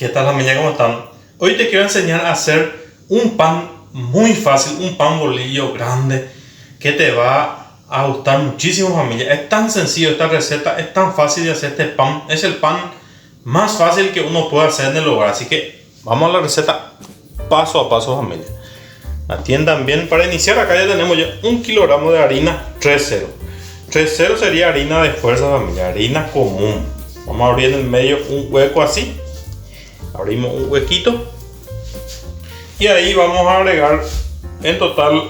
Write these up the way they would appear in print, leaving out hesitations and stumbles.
¿Qué tal, familia? ¿Cómo están? Hoy te quiero enseñar a hacer un pan muy fácil, un pan bolillo grande que te va a gustar muchísimo, familia. Es tan sencillo esta receta, es tan fácil de hacer este pan. Es el pan más fácil que uno puede hacer en el hogar. Así que vamos a la receta paso a paso, familia. Atiendan bien. Para iniciar, acá ya tenemos ya 1 kilogramo de harina 3-0. 3-0 sería harina de fuerza, familia, harina común. Vamos a abrir en el medio un hueco así. Abrimos un huequito y ahí vamos a agregar en total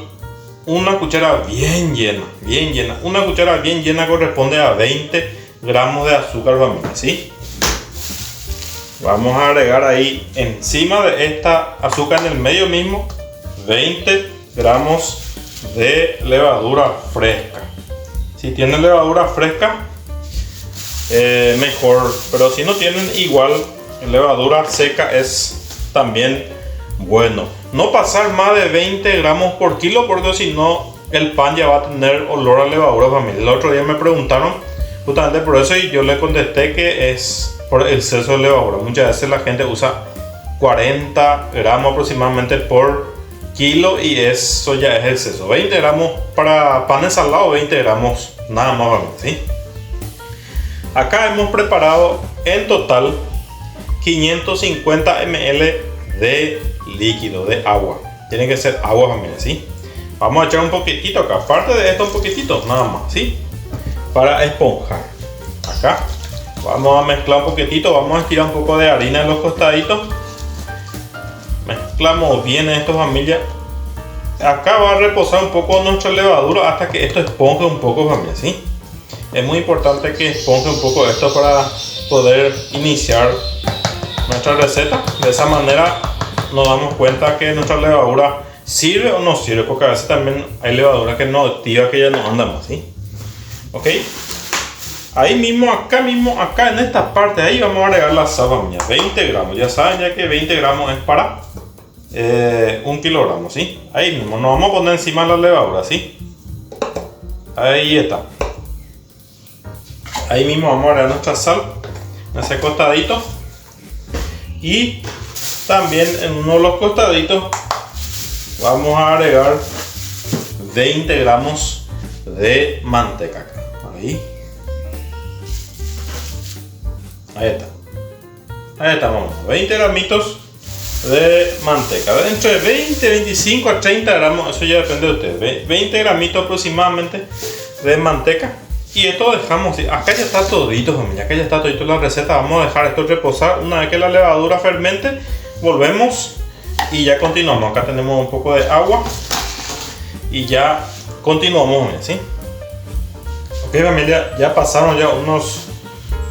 una cuchara bien llena. Una cuchara bien llena corresponde a 20 gramos de azúcar, familia, ¿sí? Vamos a agregar ahí encima de esta azúcar, en el medio mismo, 20 gramos de levadura fresca. Si tienen levadura fresca, mejor, pero si no tienen, igual levadura seca es también bueno. No pasar más de 20 gramos por kilo, porque si no el pan ya va a tener olor a levadura, familia. El otro día me preguntaron justamente por eso y yo le contesté que es por el exceso de levadura. Muchas veces la gente usa 40 gramos aproximadamente por kilo y eso ya es exceso. 20 gramos para pan ensalado, 20 gramos nada más, ¿sí? Acá hemos preparado en total 550 ml de líquido, de agua. Tiene que ser agua, familia, ¿sí? Vamos a echar un poquitito acá, aparte de esto un poquitito, nada más, ¿sí? Para esponjar. Acá vamos a mezclar un poquitito, vamos a estirar un poco de harina en los costaditos. Mezclamos bien esto, familia. Acá va a reposar un poco nuestra levadura hasta que esto esponje un poco, familia, ¿sí? Es muy importante que esponje un poco esto para poder iniciar nuestra receta. De esa manera nos damos cuenta que nuestra levadura sirve o no sirve, porque a veces también hay levadura que no activa, que ya no anda más, ¿sí? Ok, ahí mismo, acá en esta parte, ahí vamos a agregar la sal, familia, 20 gramos. Ya saben ya que 20 gramos es para 1 kilogramo, ¿sí? Ahí mismo nos vamos a poner encima la levadura, ¿sí? Ahí está. Ahí mismo vamos a agregar nuestra sal en ese costadito. Y también en uno de los costaditos vamos a agregar 20 gramos de manteca. Ahí está, vamos, 20 gramitos de manteca. Entre 20, 25 a 30 gramos, eso ya depende de ustedes. 20 gramitos aproximadamente de manteca. Y esto dejamos, acá ya está todito, familia, acá ya está todito la receta. Vamos a dejar esto reposar. Una vez que la levadura fermente, volvemos y ya continuamos. Acá tenemos un poco de agua y ya continuamos, ¿sí? Ok, familia, ya pasaron ya unos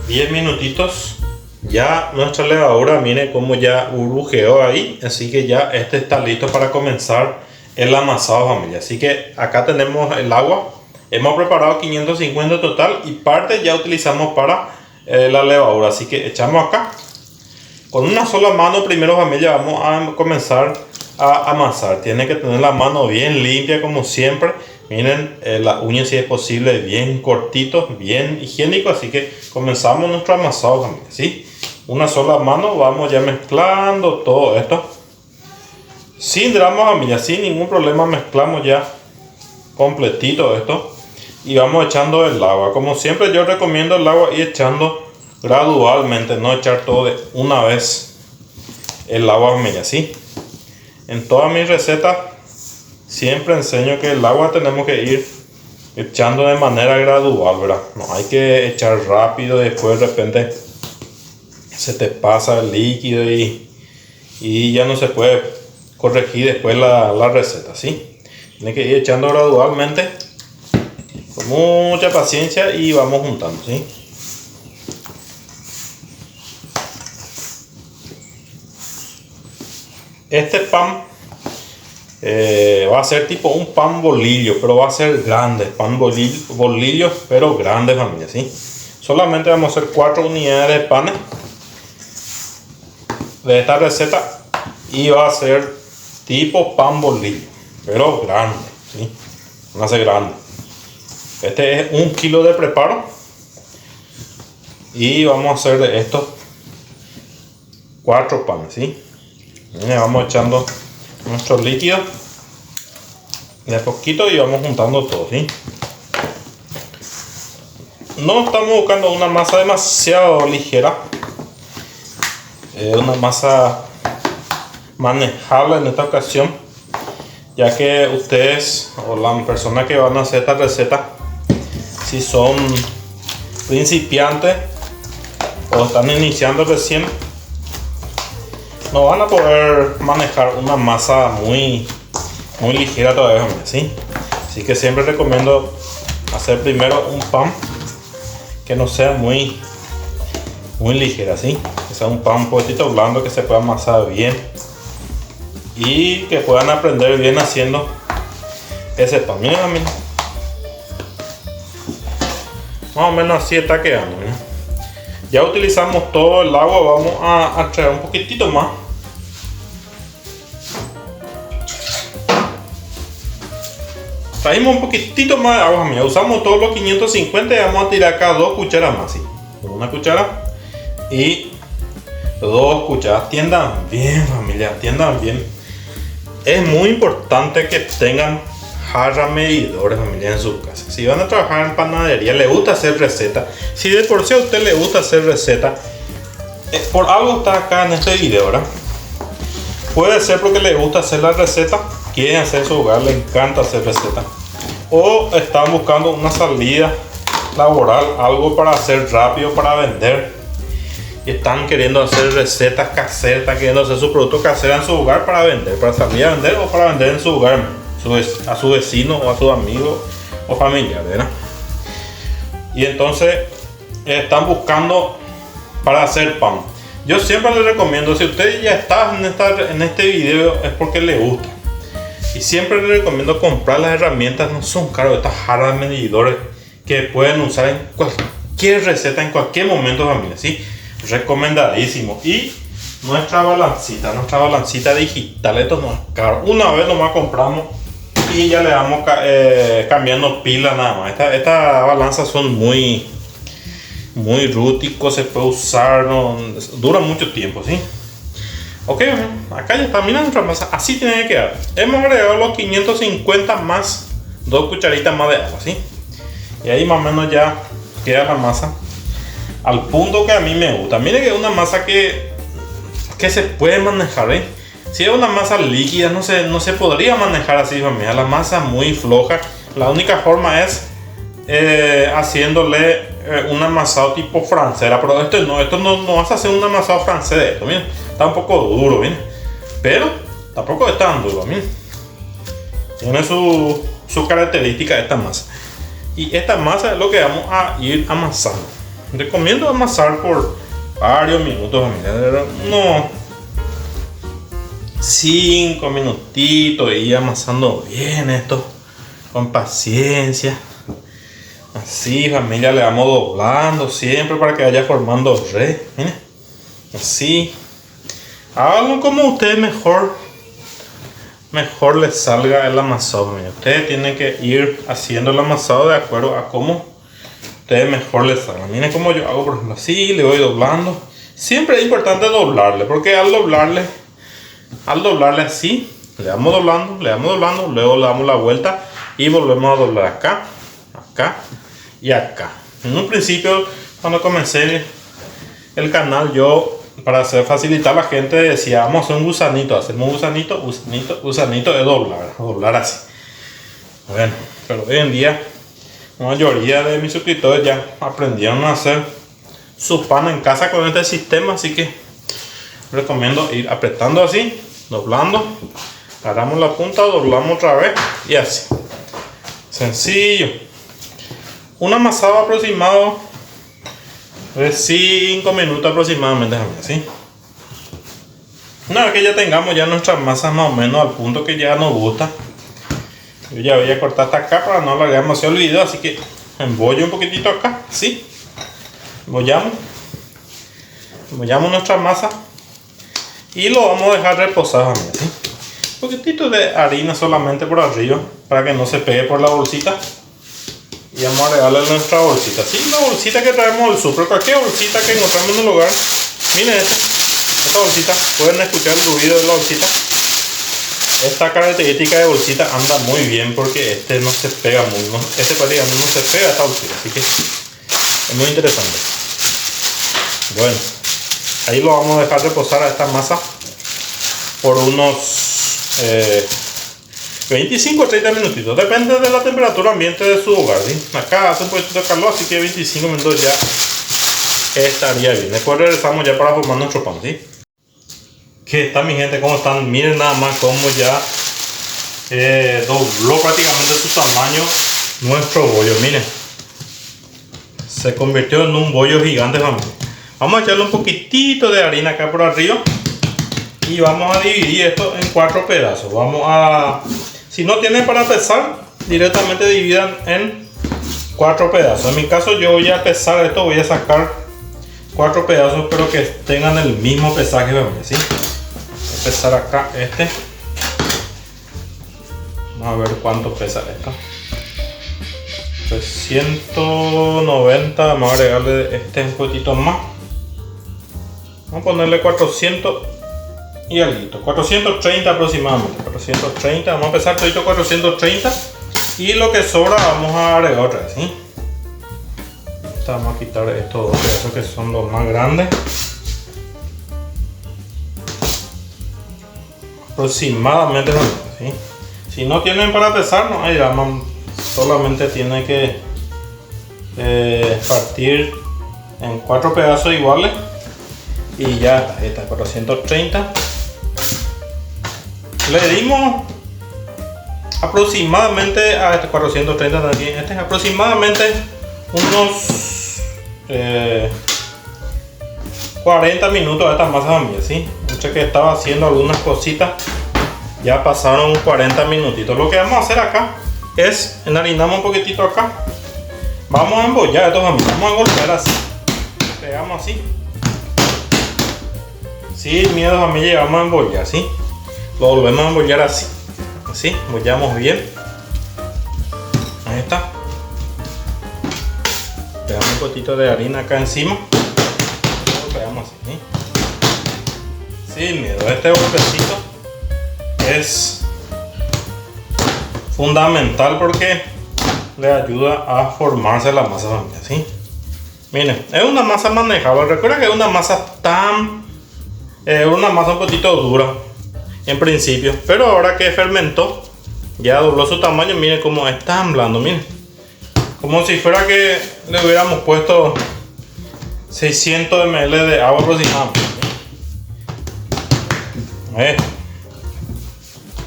10 minutitos. Ya nuestra levadura, miren cómo ya burbujeó ahí. Así que ya este está listo para comenzar el amasado, familia. Así que acá tenemos el agua. Hemos preparado 550 total y parte ya utilizamos para la levadura. Así que echamos acá. Con una sola mano primero, familia, vamos a comenzar a amasar. Tiene que tener la mano bien limpia como siempre. Miren, las uñas, si es posible, bien cortitos, bien higiénico. Así que comenzamos nuestro amasado, familia, ¿sí? Una sola mano, vamos ya mezclando todo esto. Sin drama, familia, sin ningún problema mezclamos ya completito esto. Y vamos echando el agua. Como siempre yo recomiendo el agua y echando gradualmente, no echar todo de una vez el agua, familia, ¿sí? En todas mis recetas siempre enseño que el agua tenemos que ir echando de manera gradual, ¿verdad? No hay que echar rápido y después de repente se te pasa el líquido y ya no se puede corregir después la receta, ¿sí? Tienes que ir echando gradualmente con mucha paciencia y vamos juntando, ¿sí? Este pan va a ser tipo un pan bolillo, pero va a ser grande, pan bolillo, pero grande, familia, ¿sí? Solamente vamos a hacer 4 unidades de pan de esta receta y va a ser tipo pan bolillo, pero grande, ¿sí? Va a ser grande. Este es 1 kilo de preparo y vamos a hacer de esto 4 panes, ¿sí? Le vamos echando nuestro líquido de a poquito y vamos juntando todo, ¿sí? No estamos buscando una masa demasiado ligera, una masa manejable en esta ocasión, ya que ustedes o las personas que van a hacer esta receta, si son principiantes o están iniciando recién, no van a poder manejar una masa muy ligera todavía, ¿sí? Así que siempre recomiendo hacer primero un pan que no sea muy ligera, ¿sí? Que sea un pan un poquito blando, que se pueda amasar bien y que puedan aprender bien haciendo ese pan. Miren, más o menos así está quedando, ¿no? Ya utilizamos todo el agua, vamos a traer un poquitito más. Traímos un poquitito más de agua, mira. Usamos todos los 550 y vamos a tirar acá 2 cucharas más, ¿sí? Una cuchara y 2 cucharas. Tiendan bien, familia, tiendan bien. Es muy importante que tengan jarra medidores, familia, en su casa. Si van a trabajar en panadería, le gusta hacer recetas. Si de por sí a usted le gusta hacer recetas, por algo está acá en este video, ¿verdad? Puede ser porque le gusta hacer la receta, quieren hacer su hogar, le encanta hacer recetas, o están buscando una salida laboral, algo para hacer rápido, para vender, y están queriendo hacer recetas caseras, están queriendo hacer su producto casero en su hogar para vender, para salir a vender o para vender en su hogar a su vecino o a sus amigos o familiares, ¿verdad? Y entonces están buscando para hacer pan. Yo siempre les recomiendo, si usted ya está en este video, es porque le gusta. Y siempre les recomiendo comprar las herramientas, no son caros, estas jarras medidores que pueden usar en cualquier receta, en cualquier momento, familia, ¿sí? Recomendadísimo. Y nuestra balancita digital, esto no es caro. Una vez nomás compramos y ya le vamos cambiando pilas nada más. Estas balanzas son muy rústicos, se puede usar, no, dura mucho tiempo, ¿sí? Ok, acá ya está, mira nuestra masa, así tiene que quedar. Hemos agregado los 550 más 2 cucharitas más de agua, ¿sí? Y ahí más o menos ya queda la masa al punto que a mí me gusta. Miren que es una masa que se puede manejar, ¿eh? Si es una masa líquida no se podría manejar así, familia. La masa muy floja. La única forma es haciéndole un amasado tipo francera, pero esto no vas a hacer un amasado francés de esto, miren, está un poco duro, miren, pero tampoco es tan duro, miren, tiene su característica esta masa, y esta masa es lo que vamos a ir amasando. Recomiendo amasar por varios minutos, miren, no 5 minutitos, y ir amasando bien esto con paciencia. Así, familia, le vamos doblando siempre para que vaya formando red. Miren, así. Háganlo como ustedes mejor les salga el amasado. Miren, ustedes tienen que ir haciendo el amasado de acuerdo a cómo ustedes mejor les salga. Miren cómo yo hago, por ejemplo, así, le voy doblando. Siempre es importante doblarle, porque al doblarle así, le vamos doblando, luego le damos la vuelta y volvemos a doblar acá y acá. En un principio, cuando comencé el canal, yo, para facilitar a la gente, decía, vamos a hacer un gusanito, hacemos un gusanito de doblar así. Bueno, pero hoy en día la mayoría de mis suscriptores ya aprendieron a hacer su pan en casa con este sistema, así que recomiendo ir apretando así, doblando, agarramos la punta, doblamos otra vez y así. Sencillo. Un amasado aproximado de 5 minutos aproximadamente, ¿sí? Una vez que ya tengamos ya nuestras masas más o menos al punto que ya nos gusta, yo ya voy a cortar hasta acá para no alargar demasiado el video, así que embollo un poquitito acá, ¿sí? Embollamos nuestra masa y lo vamos a dejar reposar, ¿sí? Un poquitito de harina solamente por arriba para que no se pegue por la bolsita. Y vamos a agregarle nuestra bolsita. Sí, la bolsita que traemos del súper, cualquier bolsita que encontramos en el hogar. Miren esta. Esta bolsita, pueden escuchar el ruido de la bolsita. Esta característica de bolsita anda muy bien porque este no se pega muy, este prácticamente no se pega a esta bolsita, así que es muy interesante. Bueno, ahí lo vamos a dejar reposar a esta masa por unos 25 o 30 minutitos, depende de la temperatura ambiente de su hogar, ¿sí? Acá hace un poquito de calor, así que 25 minutos ya estaría bien. Después regresamos ya para formar nuestro pan, ¿sí? ¿Qué tal, mi gente? ¿Cómo están? Miren nada más cómo ya dobló prácticamente su tamaño nuestro bollo. Miren, se convirtió en un bollo gigante, familia. Vamos a echarle un poquitito de harina acá por arriba y vamos a dividir esto en 4 pedazos. Vamos a, si no tienen para pesar, directamente dividan en 4 pedazos. En mi caso yo voy a pesar esto, voy a sacar 4 pedazos, pero que tengan el mismo pesaje, ¿sí? Voy a pesar acá este. Vamos a ver cuánto pesa esto. 390, vamos a agregarle este un poquito más. Vamos a ponerle 400 y algo, 430 aproximadamente, 430, vamos a empezar todito 430 y lo que sobra vamos a agregar otra vez, ¿sí? Vamos a quitar estos dos pedazos que son los más grandes. Aproximadamente, ¿sí? Si no tienen para pesar, no hay drama, solamente tiene que partir en 4 pedazos iguales y ya está, 430. Le dimos aproximadamente a este 430 también, este es aproximadamente unos 40 minutos a esta masa mía, ¿sí? Entre que estaba haciendo algunas cositas, ya pasaron 40 minutitos. Lo que vamos a hacer acá es enharinamos un poquitito acá. Vamos a embollar estos amigos, vamos a golpear así, pegamos así. Sin miedo, familia, vamos a embollar, ¿sí? Lo volvemos a embollar así, así, embollamos bien. Ahí está. Pegamos un poquito de harina acá encima. Lo pegamos así, ¿sí? Sin miedo, este golpecito es fundamental porque le ayuda a formarse la masa, familia, ¿sí? Miren, es una masa manejable. Recuerda que es una masa una masa un poquito dura en principio, pero ahora que fermentó ya dobló su tamaño. Miren cómo está tan blando, miren, como si fuera que le hubiéramos puesto 600 ml de agua aproximadamente.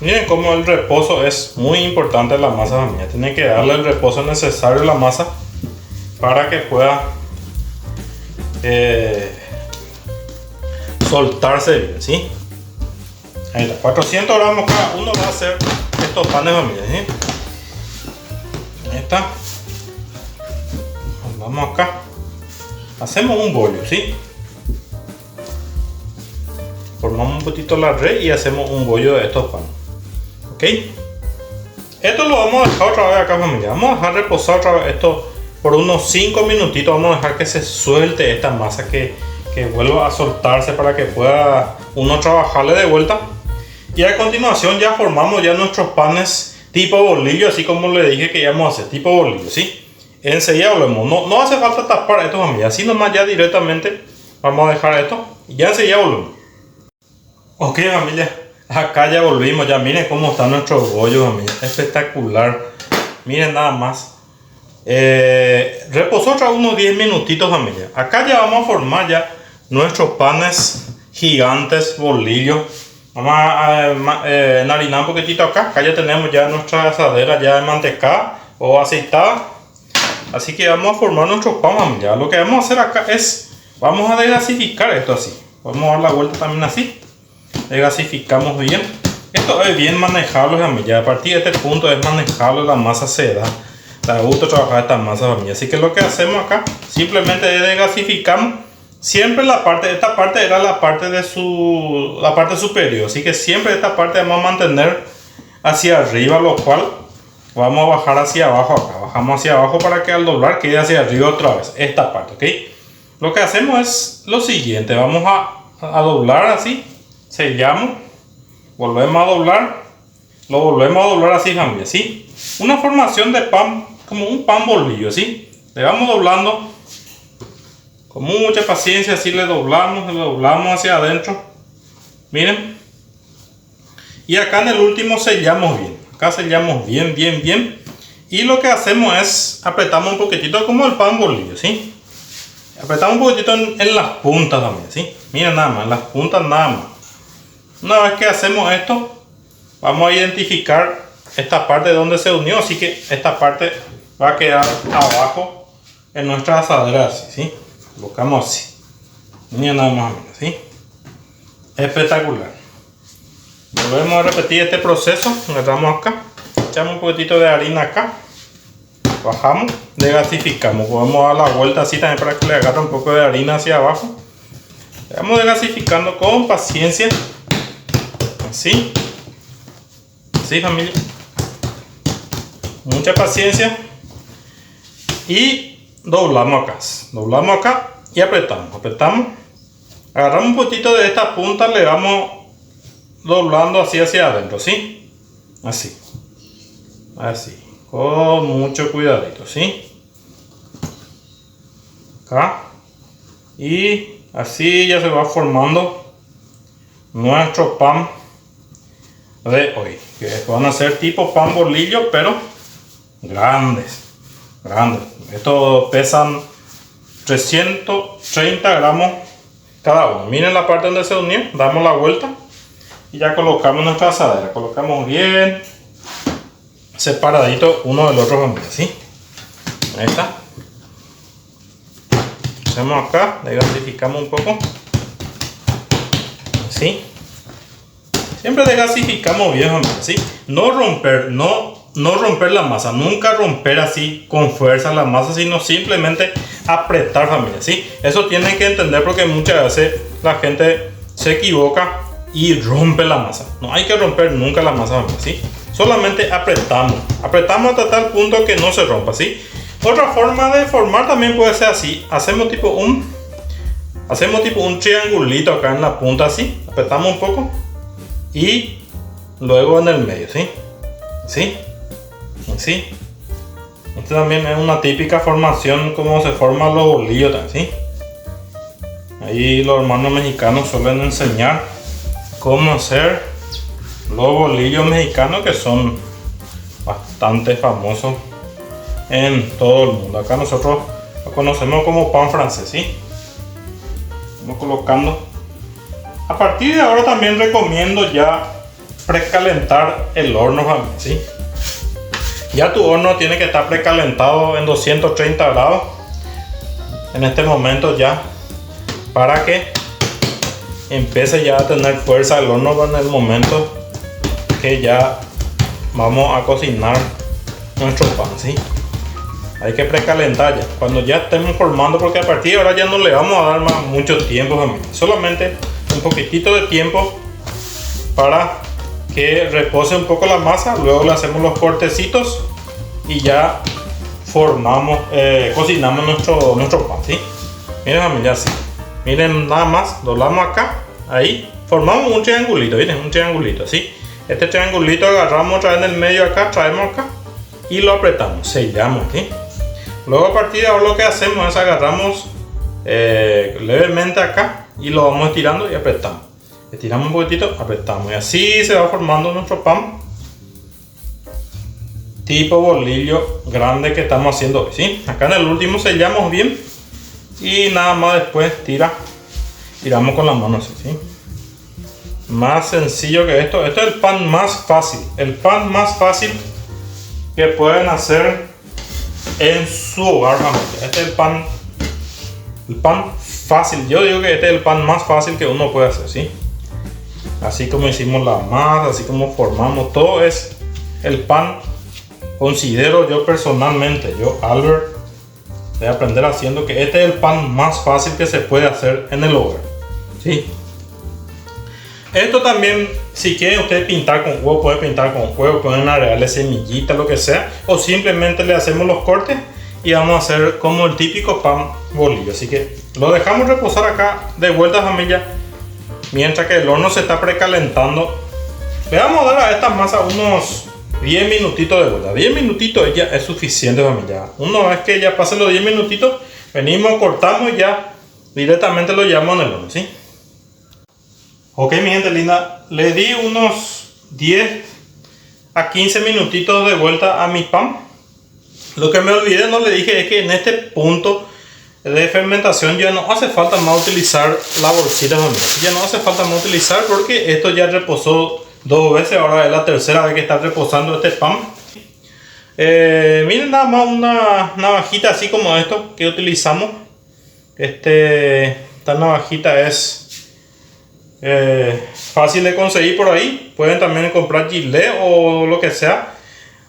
Miren cómo el reposo es muy importante en la masa, familia. Tiene que darle el reposo necesario a la masa para que pueda soltarse bien, ¿sí? Ahí está, 400 gramos cada uno va a hacer estos panes, familia, ¿sí? Ahí está. Vamos acá, hacemos un bollo, ¿sí? Formamos un poquito la red y hacemos un bollo de estos panes, ¿ok? Esto lo vamos a dejar otra vez acá, familia. Vamos a dejar reposar otra vez esto por unos 5 minutitos. Vamos a dejar que se suelte esta masa, que vuelva a soltarse para que pueda uno trabajarle de vuelta. Y a continuación ya formamos ya nuestros panes tipo bolillo, así como le dije que íbamos a hacer, tipo bolillo, ¿sí? Enseguida volvemos. No hace falta tapar esto, familia, así nomás ya directamente vamos a dejar esto y ya enseguida volvemos. Ok, familia, acá ya volvimos. Ya miren cómo está nuestro bollo, familia, espectacular. Miren nada más. Reposó otra unos 10 minutitos, familia. Acá ya vamos a formar ya nuestros panes gigantes bolillo. Vamos a enharinar un poquitito acá. Acá ya tenemos ya nuestra asadera ya mantecada o aceitada. Así que vamos a formar nuestros panes, familia. Lo que vamos a hacer acá es, vamos a desgasificar esto así. Vamos a dar la vuelta también así. Desgasificamos bien. Esto es bien manejable, familia. A partir de este punto es manejable, la masa se da. Da gusto trabajar esta masa, familia. Así que lo que hacemos acá simplemente es desgasificamos. Siempre esta parte era la parte superior, así que siempre esta parte vamos a mantener hacia arriba, lo cual vamos a bajar hacia abajo acá. Bajamos hacia abajo para que al doblar quede hacia arriba otra vez esta parte, ¿ok? Lo que hacemos es lo siguiente, vamos a a doblar así, sellamos, volvemos a doblar, lo volvemos a doblar así, familia, ¿sí? Una formación de pan, como un pan bolillo, ¿sí? Le vamos doblando con mucha paciencia, así le doblamos hacia adentro, miren. Y acá en el último sellamos bien, acá sellamos bien, bien, bien. Y lo que hacemos es apretamos un poquitito como el pan bolillo, ¿sí? Apretamos un poquitito en las puntas también, ¿sí? Miren nada más, en las puntas nada más. Una vez que hacemos esto, vamos a identificar esta parte donde se unió, así que esta parte va a quedar abajo en nuestra asadera, así, ¿sí? Colocamos así. Miren nada más, ¿sí? Espectacular. Volvemos a repetir este proceso, agarramos acá, echamos un poquitito de harina acá, bajamos, desgasificamos, podemos dar la vuelta así también para que le agarre un poco de harina hacia abajo. Le vamos desgasificando con paciencia, así, así familia, mucha paciencia, y doblamos acá y apretamos, agarramos un poquito de esta punta, le vamos doblando así hacia adentro, ¿sí? Así, con mucho cuidadito, ¿sí? Acá, y así ya se va formando nuestro pan de hoy, que van a ser tipo pan bolillo, pero grandes. Estos pesan 330 gramos cada uno. Miren la parte donde se unió, damos la vuelta y ya colocamos nuestra asadera, colocamos bien separadito uno del otro, ¿sí? Ahí está. Hacemos acá, desgasificamos un poco, ¿sí? Siempre desgasificamos bien, ¿sí? No romper la masa, nunca romper así con fuerza la masa, sino simplemente apretar, familia, ¿sí? Eso tienen que entender porque muchas veces la gente se equivoca y rompe la masa. No hay que romper nunca la masa, familia, ¿sí? Solamente apretamos hasta tal punto que no se rompa, ¿sí? Otra forma de formar también puede ser así. Hacemos tipo un triangulito acá en la punta, así. Apretamos un poco y luego en el medio, ¿sí? ¿Sí? Así. Esta también es una típica formación como se forman los bolillos, ¿sí? Ahí los hermanos mexicanos suelen enseñar cómo hacer los bolillos mexicanos, que son bastante famosos en todo el mundo. Acá nosotros lo conocemos como pan francés, ¿sí? Vamos colocando. A partir de ahora también recomiendo ya precalentar el horno, ¿sí? Ya tu horno tiene que estar precalentado en 230 grados en este momento ya, para que empiece ya a tener fuerza el horno en el momento que ya vamos a cocinar nuestro pan, ¿sí? Hay que precalentar ya cuando ya estemos formando, porque a partir de ahora ya no le vamos a dar más mucho tiempo, familia. Solamente un poquitito de tiempo para que repose un poco la masa, luego le hacemos los cortecitos y ya formamos, cocinamos nuestro pan, ¿sí? Miren, familia, así. Miren, nada más, doblamos acá, ahí, formamos un triangulito, miren, un triangulito, ¿sí? Este triangulito agarramos otra vez en el medio acá, traemos acá y lo apretamos, sellamos, ¿sí? Luego a partir de ahora lo que hacemos es agarramos levemente acá y lo vamos estirando y apretamos. Estiramos un poquitito, apretamos y así se va formando nuestro pan tipo bolillo grande que estamos haciendo hoy, ¿sí? Acá en el último sellamos bien y nada más después tiramos con las manos, ¿sí? Más sencillo que esto. Este es el pan más fácil, que pueden hacer en su hogar, familia. Este es el pan fácil. Yo digo que este es el pan más fácil que uno puede hacer, ¿sí? Así como hicimos la masa, así como formamos, todo es el pan. Considero yo personalmente, Albert, de aprender haciendo, que este es el pan más fácil que se puede hacer en el hogar, ¿sí? Esto también, si quieren ustedes pintar con huevo, pueden pintar con huevo, pueden agregarle semillitas, lo que sea, o simplemente le hacemos los cortes y vamos a hacer como el típico pan bolillo. Así que lo dejamos reposar acá de vuelta, familia, mientras que el horno se está precalentando. Le vamos a dar a esta masa unos 10 minutitos de vuelta. 10 minutitos ya es suficiente, familia. Una vez que ya pasen los 10 minutitos, venimos, cortamos y ya directamente lo llevamos en el horno, ¿sí? Ok, mi gente linda, le di unos 10 a 15 minutitos de vuelta a mi pan. Lo que me olvidé, no le dije, es que en este punto de fermentación ya no hace falta más utilizar la bolsita, familia. Ya no hace falta más utilizar porque esto ya reposó 2 veces, ahora es la tercera vez que está reposando este pan. Miren nada más una navajita así como esto que utilizamos. Esta navajita es fácil de conseguir por ahí. Pueden también comprar Gillette o lo que sea,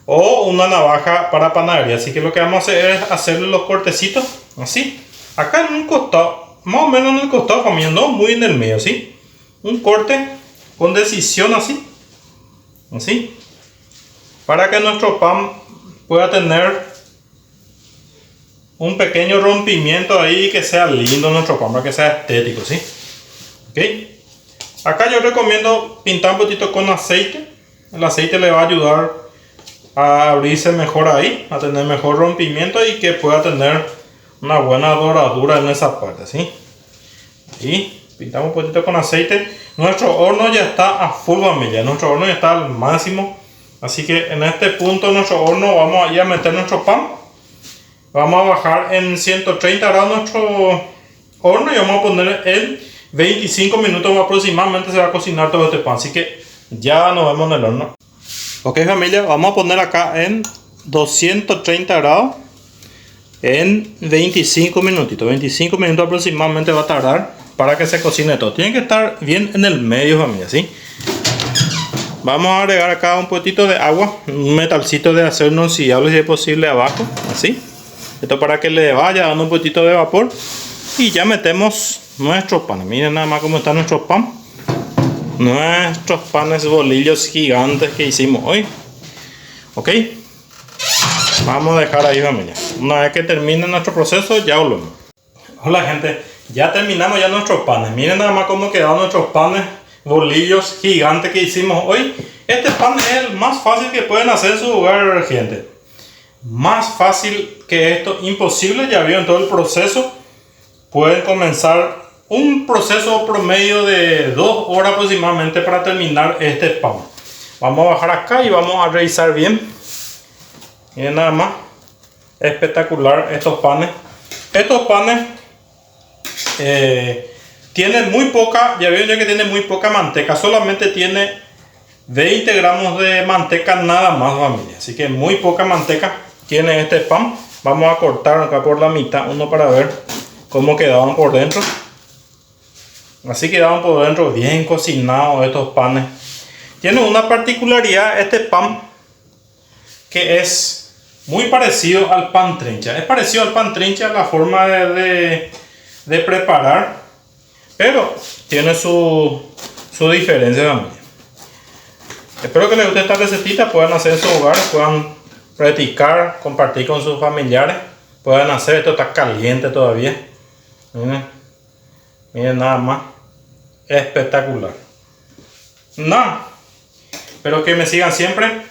o una navaja para panadería. Así que lo que vamos a hacer es hacerle los cortecitos así, acá en un costado, más o menos en el costado, familia, no muy en el medio, ¿sí? Un corte con decisión así, para que nuestro pan pueda tener un pequeño rompimiento ahí, que sea lindo nuestro pan, para que sea estético, ¿sí? Ok. Acá yo recomiendo pintar un poquito con aceite. El aceite le va a ayudar a abrirse mejor ahí, a tener mejor rompimiento y que pueda tener una buena doradura en esa parte, ¿sí? Y pintamos un poquito con aceite. Nuestro horno ya está a full, familia. Nuestro horno ya está al máximo. Así que en este punto de nuestro horno vamos a ir a meter nuestro pan. Vamos a bajar en 130 grados nuestro horno y vamos a poner el 25 minutos aproximadamente se va a cocinar todo este pan. Así que ya nos vemos en el horno. Ok, familia, vamos a poner acá en 230 grados en 25 minutitos. 25 minutos aproximadamente va a tardar para que se cocine todo. Tiene que estar bien en el medio, familia, ¿sí? Vamos a agregar acá un poquito de agua, un metalcito de acero inoxidable si es posible abajo, así. Esto para que le vaya dando un poquito de vapor. Y ya metemos nuestro pan. Miren nada más cómo está nuestro pan. Nuestros panes bolillos gigantes que hicimos hoy. Ok. Vamos a dejar ahí, familia. Una vez que termine nuestro proceso, ya volvemos. Hola, gente. Ya terminamos ya nuestros panes. Miren nada más cómo quedaron nuestros panes bolillos gigantes que hicimos hoy. Este pan es el más fácil que pueden hacer en su hogar, gente. Más fácil que esto, imposible. Ya vieron todo el proceso. Pueden comenzar un proceso promedio de 2 horas aproximadamente para terminar este pan. Vamos a bajar acá y vamos a revisar bien. Miren nada más. Espectacular estos panes. Estos panes tienen muy poca, ya vieron que tiene muy poca manteca. Solamente tiene 20 gramos de manteca nada más, familia. Así que muy poca manteca tiene este pan. Vamos a cortar acá por la mitad, uno para ver cómo quedaban por dentro. Así quedaban por dentro bien cocinados estos panes. Tiene una particularidad este pan, que es muy parecido al pan trincha. Es parecido al pan trincha la forma de preparar, pero tiene su diferencia también. Espero que les guste esta recetita. Puedan hacer en su hogar, puedan practicar, compartir con sus familiares. Pueden hacer, esto está caliente todavía. Miren nada más, espectacular. Nada, espero que me sigan siempre.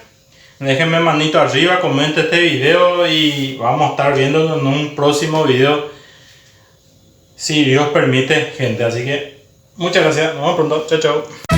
Déjenme manito arriba, comenten este video y vamos a estar viéndonos en un próximo video, si Dios permite, gente. Así que muchas gracias, nos vemos pronto, chao chao.